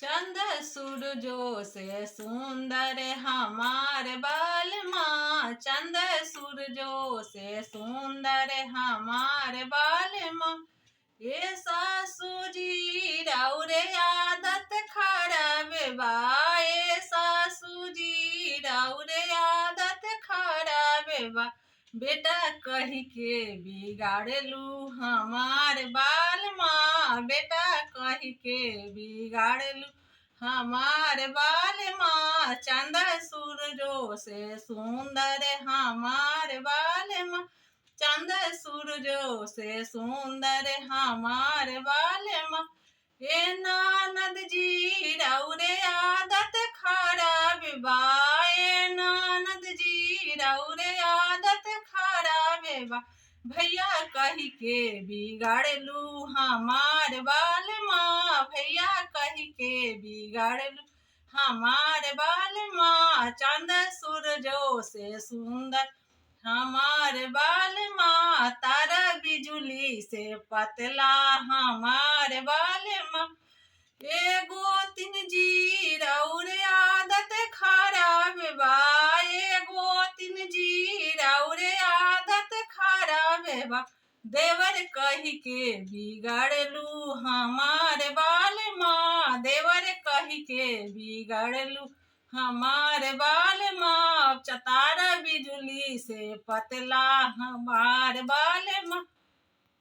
चंद सूरजों से सुंदर हमार बालमा। चंद सूरजों से सुंदर हमार बालमा। ये सासू जी राउरे आदत खराब बा। ये सासू जी राउरे आदत खराब बा। बेटा कही के बिगाड़लू हमार बालमा। बेटा कही के बिगाड़लू हमार बालमा। चंद सूरजों से सुंदर हमार बालमा। चंद सूरजों से सुंदर हमार बालमा। ए ननद जी राउरे आदत खराब बा। ए ननद जी राउरे आदत खराब बा। भैया कही के बिगाड़लू हमार बालमा। भैया कही के बिगाड़लू हमार बालमा। चंद सूरजों से सुंदर हमार बालमा। तारा बिजुली से पतला हमार बालमा। एगो तीन जी राउरे आदत खराब बा। एगो तीन जी राउरे आदत खराब बा। देवर कही के बिगाड़लू हमार बालमा। देवर कही के बिगाड़लू हमार बालमा। तारा बिजुली से पतला हमार बालमा।